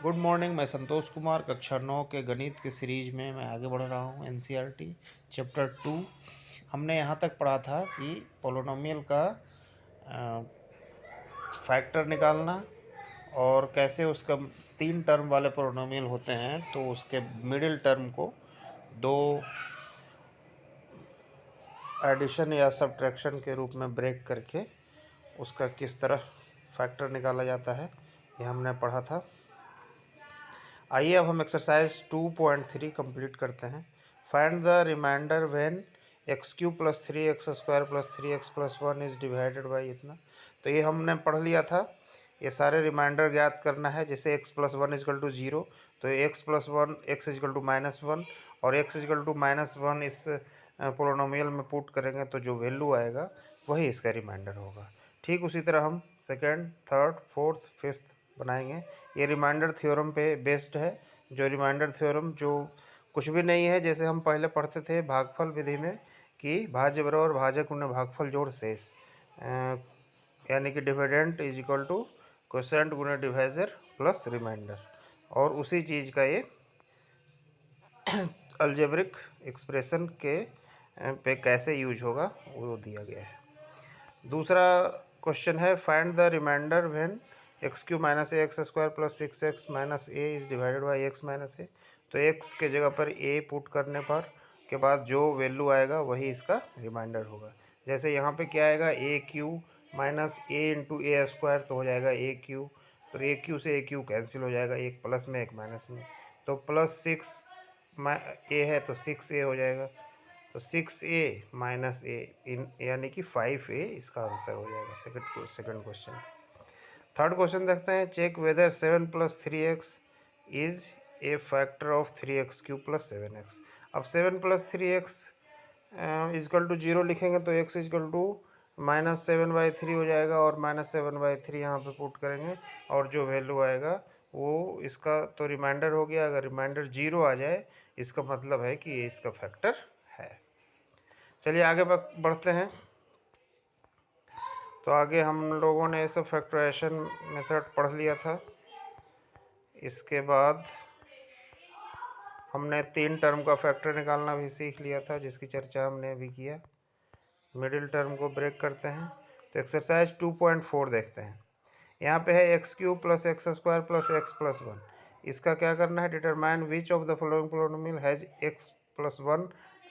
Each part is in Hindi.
Good morning. मैं संतोष कुमार कक्षा 9 के गणित के सीरीज में मैं आगे बढ़ रहा हूँ। NCERT chapter 2। हमने यहाँ तक पढ़ा था कि पोलिनोमियल का फैक्टर निकालना और कैसे उसका 3 टर्म वाले पोलिनोमियल होते हैं तो उसके मिडिल टर्म को 2 एडिशन या सब्ट्रैक्शन के रूप में ब्रेक करके उसका किस तरह फैक्टर निकाला जाता है, ये हमने पढ़ा था। आइए अब हम एक्सरसाइज 2.3 कंप्लीट करते हैं। Find the remainder when x cube plus 3x² plus 3x+1 is divided by इतना। तो ये हमने पढ़ लिया था। ये सारे रिमाइंडर ज्ञात करना है। जैसे x+1 = 0 तो x+1 x =-1 और x =-1 इस पोलिनोमियल में पुट करेंगे तो जो वैल्यू आएगा वही इसका रिमाइंडर होगा। ठीक उसी तरह हम सेकेंड, थर्ड, फोर्थ, फिफ्थ बनाएंगे। ये रिमाइंडर थ्योरम पे बेस्ड है। जो रिमाइंडर थ्योरम जो कुछ भी नहीं है, जैसे हम पहले पढ़ते थे भागफल विधि में कि भाज्य बराबर भाजक उन्हें भागफल जोड़ शेष, यानी कि dividend is equal to quotient गुणे डिवाइजर प्लस रिमाइंडर। और उसी चीज़ का ये अलजेब्रिक एक्सप्रेशन के पे कैसे यूज होगा वो दिया गया है। दूसरा क्वेश्चन है find the remainder when x³ - ax² plus 6x - a is divided by x - a। तो x के जगह पर a पुट करने पर के बाद जो वैल्यू आएगा वही इसका रिमाइंडर होगा। जैसे यहाँ पे क्या आएगा, a³ - a × a² तो हो जाएगा a³। तो a³ से a³ कैंसिल हो जाएगा, एक प्लस में एक माइनस में। तो प्लस 6 a है तो 6a हो जाएगा। तो 6a - a यानी कि 5a इसका आंसर हो जाएगा। Second question. थर्ड क्वेश्चन देखते हैं। Check whether 7 + 3x is a factor of 3x³ + 7x। अब 7 + 3x = 0 लिखेंगे तो x = -7/3 हो जाएगा और -7/3 यहाँ पे पुट करेंगे और जो वैल्यू आएगा वो इसका तो रिमाइंडर हो गया। अगर रिमाइंडर 0 आ जाए इसका मतलब है कि ये इसका फैक्टर है। चलिए आगे बढ़ते हैं। तो आगे हम लोगों ने सब फैक्टराइजेशन मेथड पढ़ लिया था। इसके बाद हमने 3 टर्म का फैक्टर निकालना भी सीख लिया था, जिसकी चर्चा हमने अभी किया। मिडिल टर्म को ब्रेक करते हैं। तो एक्सरसाइज 2.4 देखते हैं। यहाँ पे है x³ + x² + x+1। इसका क्या करना है, determine which of the following polynomial has x+1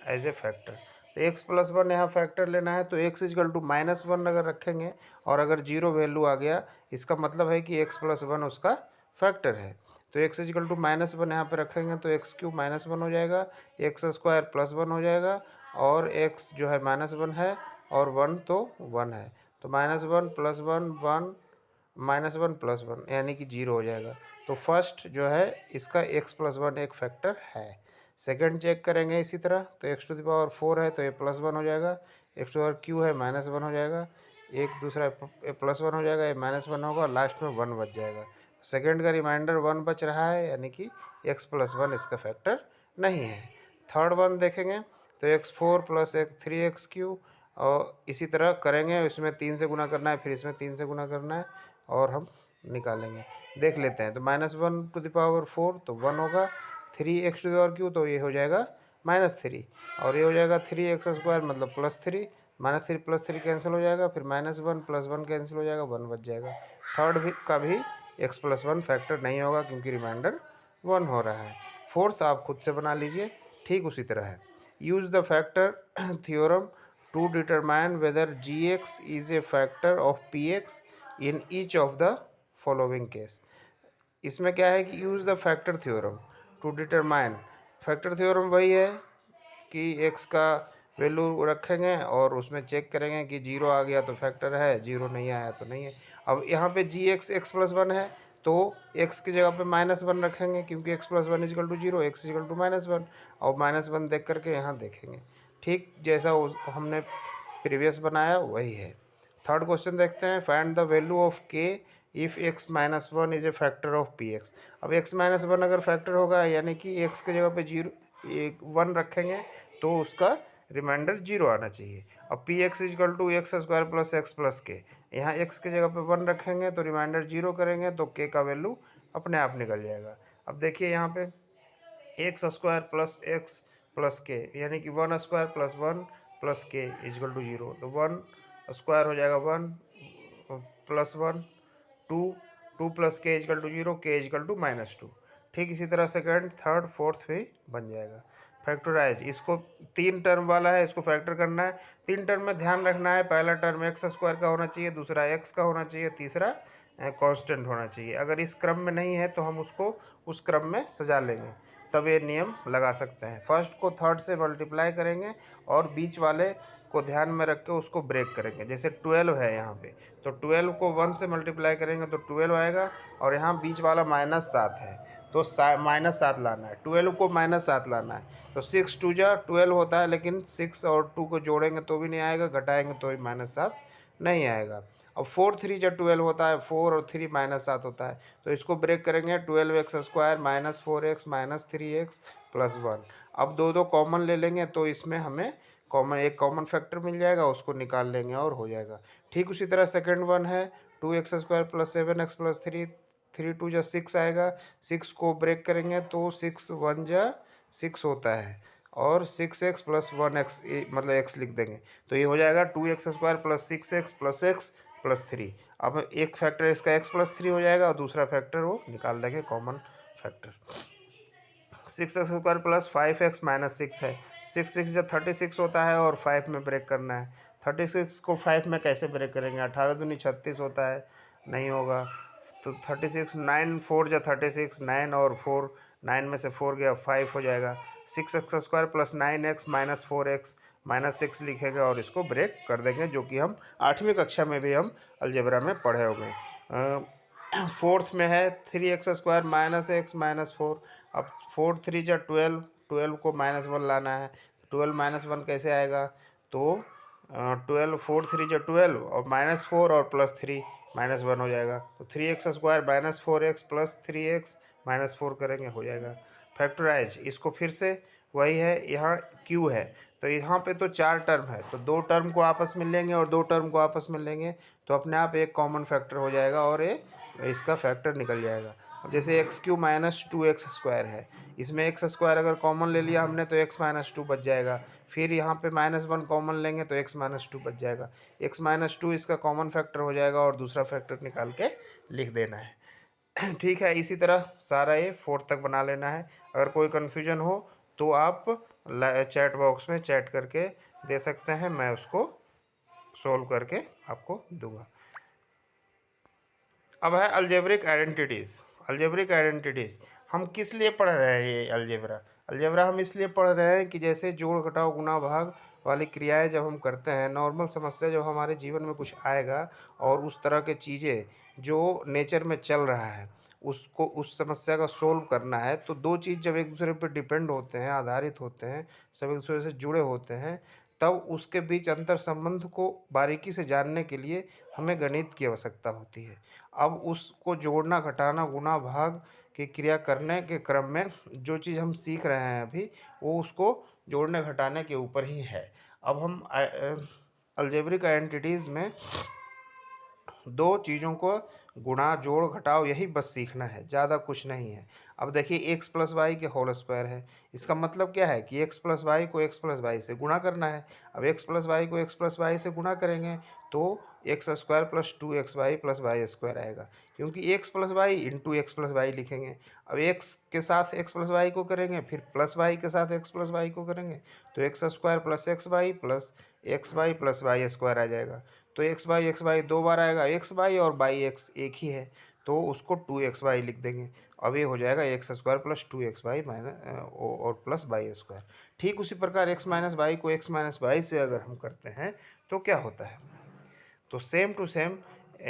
as a factor. तो x+1 यहाँ फैक्टर लेना है। तो x = -1 अगर रखेंगे और अगर 0 वैल्यू आ गया इसका मतलब है कि x+1 उसका फैक्टर है। तो x = -1 यहाँ पे रखेंगे तो x³ -1 हो जाएगा, x² +1 हो जाएगा और x जो है -1 है और 1 तो 1 है। तो -1 + 1 1 -1 + 1 यानी कि 0 हो जाएगा। तो फर्स्ट जो है इसका x+1 एक फैक्टर है। सेकंड चेक करेंगे इसी तरह। तो x⁴ है तो ये +1 हो जाएगा, x⁴ है -1 हो जाएगा, एक दूसरा +1 हो जाएगा, ये -1 होगा, लास्ट में 1 बच जाएगा। तो सेकंड का रिमाइंडर 1 बच रहा है, यानी कि x+1 इसका फैक्टर नहीं है। थर्ड वन देखेंगे तो x4 + 3x³ और इसी तरह करेंगे। इसमें 3 से गुना करना है, फिर इसमें 3 से गुना करना है और हम निकालेंगे। देख लेते हैं। तो -1⁴ तो 1 होगा, 3x⁴ तो ये हो जाएगा -3 और ये हो जाएगा 3x² मतलब +3, -3 + 3 कैंसिल हो जाएगा, फिर -1 + 1 कैंसिल हो जाएगा, 1 बच जाएगा। थर्ड भी का भी x+1 फैक्टर नहीं होगा क्योंकि रिमाइंडर 1 हो रहा है। फोर्थ आप खुद से बना लीजिए, ठीक उसी तरह है। Use the factor theorem to determine whether gx is a factor of px in each of the following case. इसमें क्या है कि use the factor theorem to determine. Factor theorem वही है कि x का वैल्यू रखेंगे और उसमें चेक करेंगे कि 0 आ गया तो फैक्टर है, 0 नहीं आया तो नहीं है। अब यहाँ पे gx x+1 है तो x की जगह पे -1 रखेंगे क्योंकि x+1 = 0, x = -1 और -1 देख करके यहाँ देखेंगे। ठीक जैसा हमने प्रीवियस बनाया वही है। थर्ड क्वेश्चन देखते हैं। Find the value of k if x - 1 is a factor of px। अब x - 1 अगर फैक्टर होगा यानी कि x की जगह पे 1 रखेंगे तो उसका रिमाइंडर 0 आना चाहिए। अब px = x² + x + k। यहाँ x की जगह पे 1 रखेंगे तो रिमाइंडर 0 करेंगे तो k का वैल्यू अपने आप निकल जाएगा। अब देखिए यहाँ पे x square plus x plus के, यानी कि 1 स्क्वायर प्लस 1 प्लस के इजकल टू 0। तो 1 स्क्वायर हो जाएगा 1 प्लस 1 2, 2 प्लस के इजकल टू 0, के इजकल टू -2। ठीक इसी तरह सेकंड थर्ड फोर्थ भी बन जाएगा। फैक्टराइज, इसको 3 टर्म वाला है, इसको फैक्टर करना है। 3 टर्म में ध्यान रखना है, पहला टर्म एक्स स्क्वायर का होना चाहिए, दूसरा एक्स का होना चाहिए, तीसरा कांस्टेंट होना चाहिए। अगर इस क्रम में नहीं है तो हम उसको उस क्रम में सजा लेंगे, तब ये नियम लगा सकते हैं। फर्स्ट को थर्ड से मल्टीप्लाई करेंगे और बीच वाले को ध्यान में रख के उसको ब्रेक करेंगे। जैसे 12 है यहाँ पे, तो 12 को 1 से मल्टीप्लाई करेंगे तो 12 आएगा, और यहाँ बीच वाला -7 है तो -7 लाना है। 12 को -7 लाना है, तो 6 2 जा 12 होता है, लेकिन 6 और 2 को जोड़ेंगे तो भी नहीं आएगा, घटाएंगे तो भी -7 नहीं आएगा। अब 4 3 जा 12 होता है, 4 और 3 -7 होता है, तो इसको ब्रेक करेंगे। 12x square -4x -3x plus 1। अब दो दो कॉमन ले लेंगे तो इसमें हमें एक कॉमन फैक्टर मिल जाएगा, उसको निकाल लेंगे और हो जाएगा। ठीक उसी तरह सेकंड वन है 2x square plus 7x plus 3, 3 2 जा 6 आएगा। 6 को ब्रेक करेंगे तो 6 1 जा 6 होता है, और 6x प्लस 1x, मतलब x लिख देंगे, तो ये हो जाएगा 2x square plus 6x plus x plus 3। अब एक फैक्टर इसका x प्लस 3 हो जाएगा और दूसरा फैक्टर वो निकाल देंगे common factor. 6x square plus 5x minus 6 है। 6 6 जब 36 होता है और 5 में ब्रेक करना है। 36 को 5 में कैसे ब्रेक करेंगे? 18 दूनी 36 होता है, नहीं होगा। तो 36 9 4 जा 36, 9 और 4, 9 में से 4 गया 5 हो जाएगा। 6x square plus 9x minus 4x minus 6 लिखेंगे और इसको ब्रेक कर देंगे, जो कि हम 8वीं कक्षा में भी हम अलजेब्रा में पढ़े होंगे। फोर्थ में है 3x square minus x minus 4। अब 4 3 जा 12, 12 को -1 लाना है। 12 -1 कैसे आएगा? तो 12 4 3 जा 12 और -4 और +3 -1 हो जाएगा। तो 3x square -4x plus 3x -4 करेंगे, हो जाएगा। फैक्टराइज, इसको फिर से वही है, यहाँ q है तो यहाँ पे तो 4 टर्म है, तो 2 टर्म को आपस में लेंगे और 2 टर्म को आपस में लेंगे, तो अपने आप एक कॉमन फैक्टर हो जाएगा और ये इसका फैक्टर निकल जाएगा। अब जैसे x³ माइनस 2x स्क्वायर है, इसमें x स्क्वायर अगर कॉमन ले लिया हमने तो x माइनस 2 बच जाएगा। फिर यहाँ पे -1 कॉमन लेंगे तो x माइनस 2 बच जाएगा। x माइनस 2 इसका कॉमन फैक्टर हो जाएगा और दूसरा फैक्टर निकाल के लिख देना है। ठीक है, इसी तरह सारा ये 4 तक बना लेना है। अगर कोई कन्फ्यूजन हो तो आप चैट बॉक्स में चैट करके दे सकते हैं, मैं उसको सोल्व करके आपको दूंगा। अब है अलजेब्रिक आइडेंटिटीज़। अलजेब्रिक आइडेंटिटीज़ हम किस लिए पढ़ रहे हैं? ये अलजेब्रा हम इसलिए पढ़ रहे हैं कि जैसे जोड़ घटाव गुणा भाग वाली क्रियाएं जब हम करते हैं, नॉर्मल समस्या जब हमारे जीवन में कुछ आएगा और उस तरह के चीज़ें जो नेचर में चल रहा है उसको, उस समस्या का सोल्व करना है, तो दो चीज़ जब एक दूसरे पर डिपेंड होते हैं, आधारित होते हैं, सब एक दूसरे से जुड़े होते हैं, तब उसके बीच अंतर संबंध को बारीकी से जानने के लिए हमें गणित की आवश्यकता होती है। अब उसको जोड़ना घटाना गुणा भाग की क्रिया करने के क्रम में जो चीज़ हम सीख रहे हैं अभी, वो उसको जोड़ने घटाने के ऊपर ही है। अब हम अलजेब्रिक आइडेंटिटीज़ में दो चीज़ों को गुणा जोड़ घटाव यही बस सीखना है, ज़्यादा कुछ नहीं है। अब देखिए x प्लस वाई के होल स्क्वायर है, इसका मतलब क्या है कि x प्लस वाई को x प्लस वाई से गुणा करना है। अब x प्लस वाई को x प्लस वाई से गुणा करेंगे तो x square plus 2xy plus Y square आएगा, क्योंकि x plus y into x plus y लिखेंगे। अब x के साथ x प्लस वाई को करेंगे, फिर प्लस वाई के साथ x प्लस वाई को करेंगे, तो x square plus X Y plus X Y plus Y square आ जाएगा। तो एक्स वाई 2 बार आएगा, एक्स वाई और बाई एक्स एक ही है, तो उसको 2xy लिख देंगे। अब ये हो जाएगा x square plus 2xy minus और प्लस बाई स्क्वायर। ठीक उसी प्रकार x माइनस वाई को x माइनस वाई से अगर हम करते हैं तो क्या होता है? तो same to same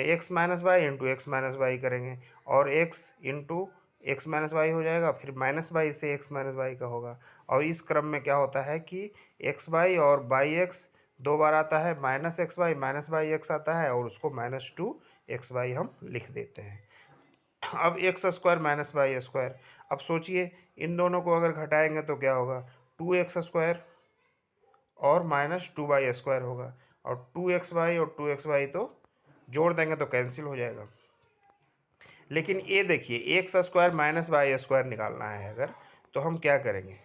x minus y into x minus y करेंगे और x into x minus y हो जाएगा, फिर माइनस वाई से एक्स माइनस वाई का होगा। और इस क्रम में क्या होता है कि एक्स वाई और बाई एक्स 2 बार आता है, minus x y minus y x आता है और उसको -2xy हम लिख देते हैं। अब x square minus Y square, अब सोचिए इन दोनों को अगर घटाएंगे तो क्या होगा? 2x स्क्वायर और -2y स्क्वायर होगा, और 2xy और 2xy तो जोड़ देंगे तो कैंसिल हो जाएगा। लेकिन ये देखिए x square minus Y square निकालना है अगर, तो हम क्या करेंगे,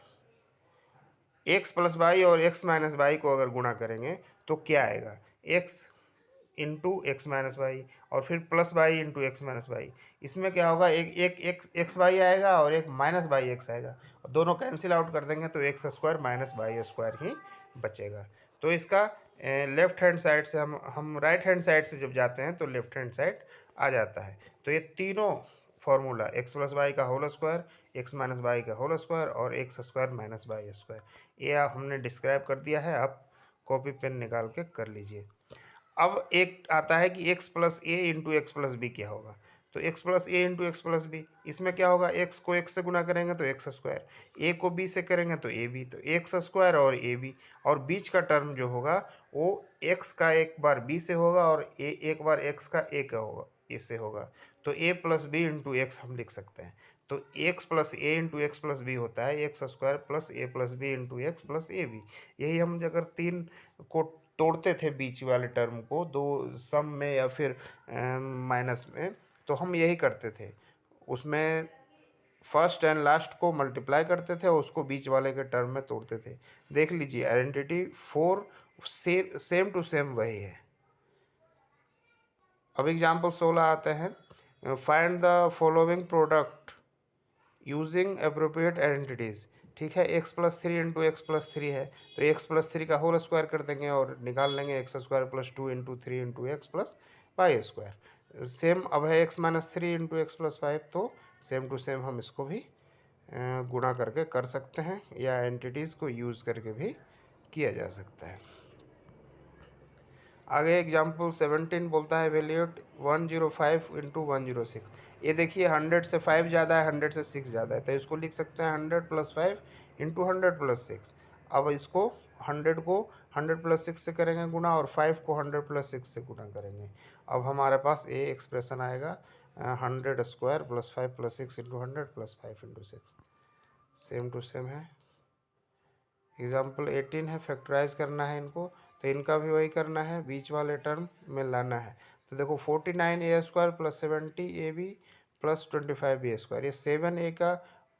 एक्स प्लस वाई और एक्स माइनस वाई को अगर गुणा करेंगे तो क्या आएगा, x into x minus y और फिर plus y into x minus y. इसमें क्या होगा, एक एक एक्स वाई आएगा और एक माइनस वाई एक्स आएगा, और दोनों कैंसिल आउट कर देंगे तो x square minus Y square ही बचेगा। तो इसका लेफ्ट हैंड साइड से हम राइट हैंड साइड से जब जाते हैं तो लेफ्ट हैंड साइड आ जाता है। तो ये तीनों फार्मूला एक्स प्लस वाई का whole square, x minus y का होल स्क्वायर और x square minus Y square, ये हमने डिस्क्राइब कर दिया है। आप कॉपी पेन निकाल के कर लीजिए। अब एक आता है कि x plus a into x plus B क्या होगा। तो x plus a into x plus B, इसमें क्या होगा, एक्स को एक्स से गुना करेंगे तो एक्स स्क्वायर, ए को बी से करेंगे तो ए बी, तो एक्स स्क्वायर और ए बी, और बीच का टर्म जो होगा वो एक्स का एक बार बी से होगा और ए एक बार एक्स का ए का होगा, ए से होगा। तो ए प्लस बी इंटू एक्स हम लिख सकते हैं। तो x plus a into x plus b होता है x square plus a plus B into x plus a b. यही हम अगर तीन को तोड़ते थे बीच वाले टर्म को, दो सम में या फिर माइनस में, तो हम यही करते थे, उसमें फर्स्ट एंड लास्ट को मल्टीप्लाई करते थे और उसको बीच वाले के टर्म में तोड़ते थे। देख लीजिए आइडेंटिटी 4 सेम टू सेम वही है। अब एग्जाम्पल 16 आते हैं, find the following product using appropriate identities. ठीक है, x plus three into x plus three है, तो एक्स प्लस थ्री का होल स्क्वायर कर देंगे और निकाल लेंगे x square plus two into three into x plus Y square. Same अब है x minus three into x plus five, तो सेम टू सेम हम इसको भी गुणा करके कर सकते हैं या एंटिटीज़ को यूज़ करके भी किया जा सकता है। आगे एग्जाम्पल 17 बोलता है वैल्यूट 105 इंटू 106। ये देखिए 100 से 5 ज़्यादा है, 100 से 6 ज़्यादा है, तो इसको लिख सकते हैं 100 प्लस 5 इंटू 100 प्लस 6। अब इसको 100 को 100 प्लस 6 से करेंगे गुना और 5 को 100 प्लस 6 से गुना करेंगे। अब हमारे पास ये एक्सप्रेशन आएगा 100 स्क्वायर प्लस 5 प्लस 6 into 100 plus 5 into 6, same to same है। एग्जाम्पल 18 है, फैक्टराइज करना है इनको, तो इनका भी वही करना है, बीच वाले टर्म में लाना है। तो देखो 49 A square plus 70 A B plus 25 B square, ये 7 ए का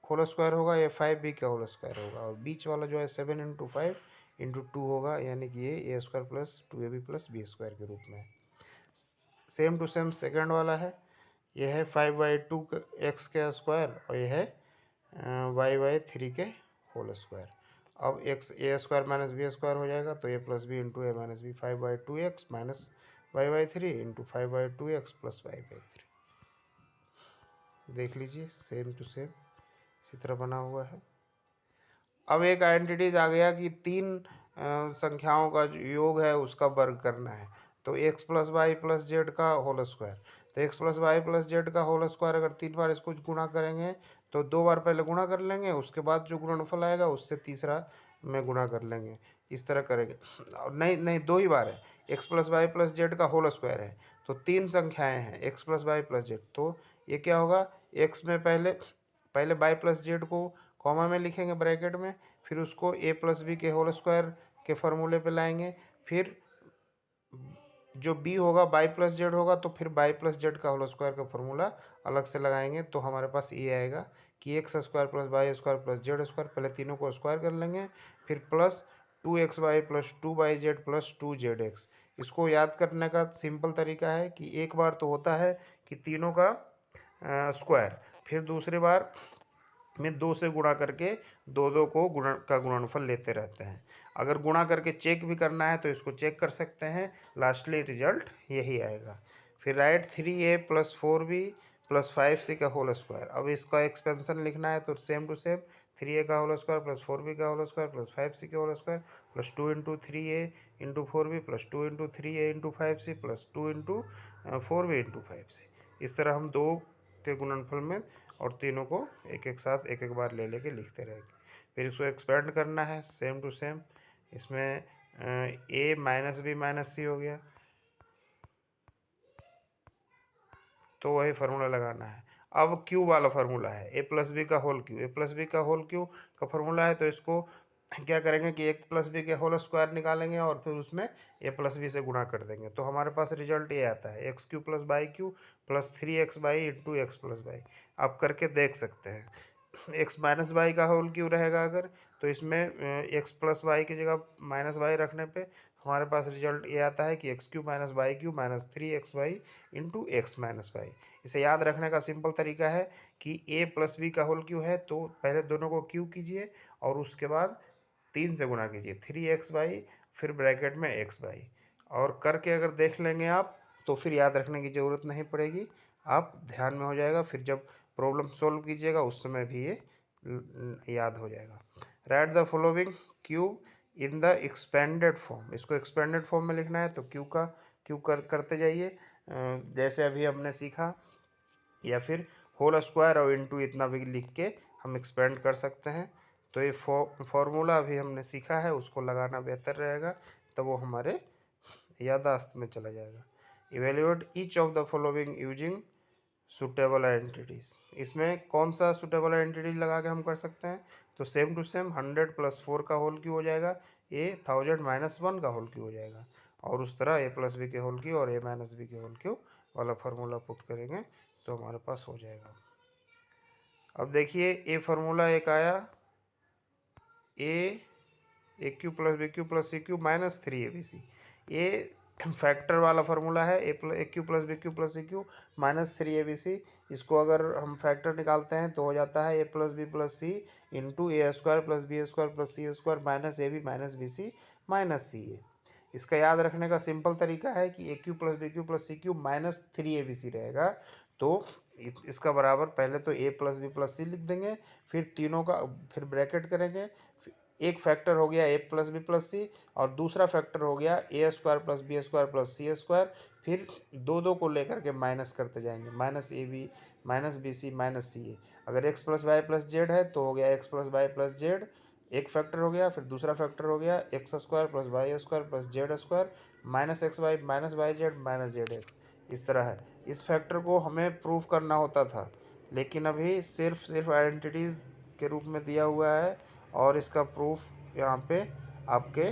होल स्क्वायर होगा, ये 5 बी का होल स्क्वायर होगा, और बीच वाला जो है 7 इंटू 5 इंटू 2 होगा, यानी कि ये A square plus 2ab plus B square के रूप में। सेम टू सेम सेकेंड वाला है, ये है 5/2 एक्स के स्क्वायर और ये है y/3 के होल स्क्वायर। अब X A square minus B square हो जाएगा, तो ए plus B into A minus B, 5/2 X minus y/3 into 5/2 X plus y/3। देख लीजिए सेम टू सेम इसी तरह बना हुआ है। अब एक आइडेंटिटीज आ गया कि तीन संख्याओं का जो योग है उसका वर्ग करना है। तो x plus Y plus z का होल स्क्वायर, तो x plus Y plus z का होल स्क्वायर अगर 3 बार इसको गुणा करेंगे तो 2 बार पहले गुणा कर लेंगे, उसके बाद जो गुणनफल आएगा उससे तीसरा में गुणा कर लेंगे, इस तरह करेंगे। नहीं नहीं, 2 ही बार है, x plus Y plus z का होल स्क्वायर है, तो 3 संख्याएँ हैं x plus Y plus z. तो ये क्या होगा, एक्स में पहले पहले वाई प्लस जेड को कॉमा में लिखेंगे ब्रैकेट में, फिर उसको ए प्लस बी के होल स्क्वायर के फॉर्मूले पे लाएंगे, फिर जो बी होगा बाई प्लस जेड होगा, तो फिर बाई प्लस जेड का होल स्क्वायर का फॉर्मूला अलग से लगाएंगे, तो हमारे पास ये आएगा कि x square plus Y square plus z square, पहले तीनों को स्क्वायर कर लेंगे, फिर plus 2xy plus 2y/z plus 2z(x). इसको याद करने का सिंपल तरीका है कि एक बार तो होता है कि तीनों का स्क्वायर, फिर दूसरी बार में 2 से गुणा करके दो दो को गुणनफल लेते रहते हैं। अगर गुणा करके चेक भी करना है तो इसको चेक कर सकते हैं, लास्टली रिजल्ट यही आएगा। फिर right 3a plus 4b plus 5c का होल स्क्वायर। अब इसका एक्सपेंशन लिखना है तो सेम टू सेम 3a का होल स्क्वायर प्लस 4b का होल स्क्वायर प्लस 5c का whole square plus 2 into 3a into 4b plus 2 into 3a into 5c plus 2 into 4b into 5c। इस तरह हम दो के गुणनफल में और तीनों को एक एक साथ एक एक बार ले लेके लिखते रहेंगे। फिर इसको एक्सपेंड करना है सेम टू सेम, इसमें a माइनस बी माइनस सी हो गया, तो वही फार्मूला लगाना है। अब क्यू वाला फार्मूला है, ए प्लस बी का होल क्यू, ए प्लस बी का होल क्यू का फार्मूला है, तो इसको क्या करेंगे कि ए प्लस बी के होल स्क्वायर निकालेंगे और फिर उसमें ए प्लस बी से गुणा कर देंगे, तो हमारे पास रिजल्ट ये आता है x cube plus by Q plus 3x/, into x plus by. आप करके देख सकते हैं। एक्स माइनस बाई का होल क्यू रहेगा अगर, तो इसमें एक्स प्लस बाई की जगह माइनस बाई रखने पे हमारे पास रिजल्ट ये आता है कि x Q minus by Q minus 3x/, into x minus by. इसे याद रखने का सिंपल तरीका है कि ए प्लस बी का होल क्यू है तो पहले दोनों को क्यू कीजिए और उसके बाद 3 से गुणा कीजिए, 3x/, फिर ब्रैकेट में x/। और करके अगर देख लेंगे आप तो फिर याद रखने की ज़रूरत नहीं पड़ेगी, आप ध्यान में हो जाएगा, फिर जब प्रॉब्लम सॉल्व कीजिएगा उस समय भी ये याद हो जाएगा। Right the following cube in the expanded form. इसको एक्सपेंडेड फॉर्म में लिखना है तो क्यू करते जाइए, जैसे अभी हमने सीखा, या फिर होल स्क्वायर और इंटू इतना भी लिख के हम एक्सपेंड कर सकते हैं। तो ये फॉर्मूला अभी हमने सीखा है, उसको लगाना बेहतर रहेगा, तब वो हमारे याददाश्त में चला जाएगा। Evaluate each of the following using suitable identities. इसमें कौन सा सुटेबल आइडेंटिटी लगा के हम कर सकते हैं, तो सेम टू सेम 100 + 4 का होल क्यू हो जाएगा, ए 1000 - 1 का होल क्यू हो जाएगा, और उस तरह ए प्लस बी के होल क्यू और ए माइनस बी के होल क्यू वाला फार्मूला पुट करेंगे तो हमारे पास हो जाएगा। अब देखिए ए फार्मूला एक आया, A cube plus B cube plus C cube minus 3abc। ये फैक्टर वाला फार्मूला है, A cube plus B cube plus C cube minus 3abc। इसको अगर हम फैक्टर निकालते हैं तो हो जाता है A plus B plus C into A square plus B square plus C square minus A B minus B C minus C A. इसका याद रखने का सिंपल तरीका है कि A cube plus B cube plus C cube minus 3abc रहेगा, तो इसका बराबर पहले तो ए प्लस बी प्लस सी लिख देंगे, फिर तीनों का फिर ब्रैकेट करेंगे। एक फैक्टर हो गया A plus B plus C और दूसरा फैक्टर हो गया A square plus B square plus C square, फिर दो को लेकर के माइनस करते जाएंगे, minus A B minus B C minus C A. अगर X plus Y plus Z है तो हो गया X plus Y plus Z, एक फैक्टर हो गया, फिर दूसरा फैक्टर हो गया X square plus Y square plus z square minus x y minus y z minus z x. इस तरह है। इस फैक्टर को हमें प्रूफ करना होता था, लेकिन अभी सिर्फ आइडेंटिटीज़ के रूप में दिया हुआ है और इसका प्रूफ यहाँ पे आपके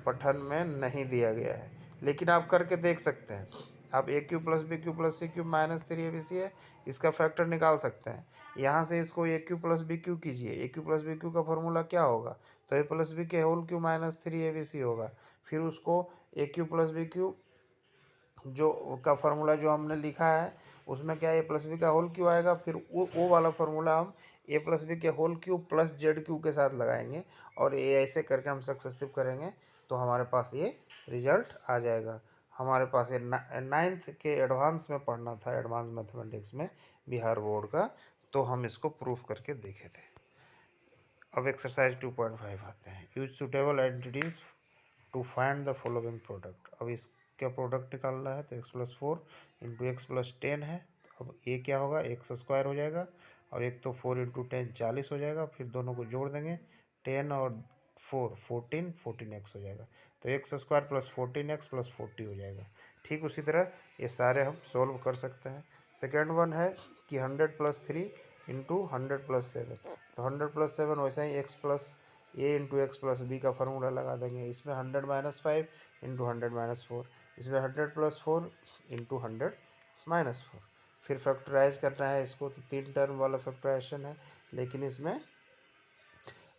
पठन में नहीं दिया गया है, लेकिन आप करके देख सकते हैं। आप A cube plus B cube plus C cube minus 3abc है, इसका फैक्टर निकाल सकते हैं। यहाँ से इसको a cube plus B cube कीजिए, a cube plus B cube का फॉर्मूला क्या होगा, तो ए प्लस बी के होल क्यू माइनस 3abc होगा। फिर उसको a cube plus B cube जो का फार्मूला जो हमने लिखा है उसमें क्या ए प्लस बी का होल क्यू आएगा, फिर वो वाला फार्मूला हम ए प्लस बी के whole cube plus z cube के साथ लगाएंगे और ये ऐसे करके हम सक्सेसिव करेंगे तो हमारे पास ये रिजल्ट आ जाएगा। हमारे पास ये 9th के एडवांस में पढ़ना था, एडवांस मैथमेटिक्स में बिहार बोर्ड का, तो हम इसको प्रूफ करके देखे थे। अब एक्सरसाइज 2.5 आते हैं। Use suitable identities to find the following product. अब इसका प्रोडक्ट निकालना है तो x plus 4 into x plus 10 है। अब ये क्या होगा, एक्स स्क्वायर हो जाएगा और एक तो 4 इंटू 10 40 हो जाएगा, फिर दोनों को जोड़ देंगे 10 और 4 14 हो जाएगा, तो x square plus 14x plus 40 हो जाएगा। ठीक उसी तरह ये सारे हम सोल्व कर सकते हैं। सेकेंड वन है कि 100 + 3 इंटू 100 + 7, तो 100 + 7 वैसे ही x plus a into x plus b का फार्मूला लगा देंगे। इसमें 100 - 5 इंटू 100 - 4, इसमें 100 + 4 इंटू 100 - 4। फिर फैक्टराइज करना है इसको, तो 3 टर्म वाला फैक्टराइजेशन है, लेकिन इसमें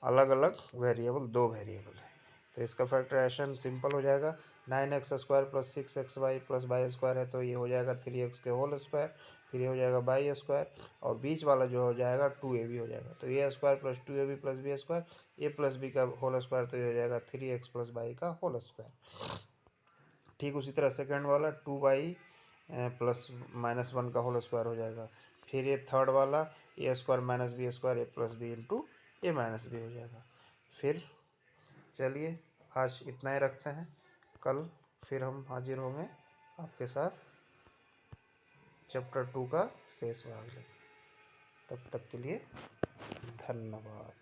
अलग अलग वेरिएबल, 2 वेरिएबल है, तो इसका फैक्टराइजेशन सिंपल हो जाएगा। 9x² + 6xy + y² है तो ये हो जाएगा 3x के होल स्क्वायर, फिर ये हो जाएगा y² और बीच वाला जो हो जाएगा 2ab हो जाएगा, तो a² + 2ab + b², a + b का होल स्क्वायर, तो ये हो जाएगा 3x + y का होल स्क्वायर। ठीक उसी तरह सेकेंड वाला 2y + -1 का होल स्क्वायर हो जाएगा। फिर ये थर्ड वाला a² - b² a + b into a - b हो जाएगा। फिर चलिए आज इतना ही रखते हैं, कल फिर हम हाजिर होंगे आपके साथ चैप्टर 2 का शेष भाग लेकर। तब तक के लिए धन्यवाद।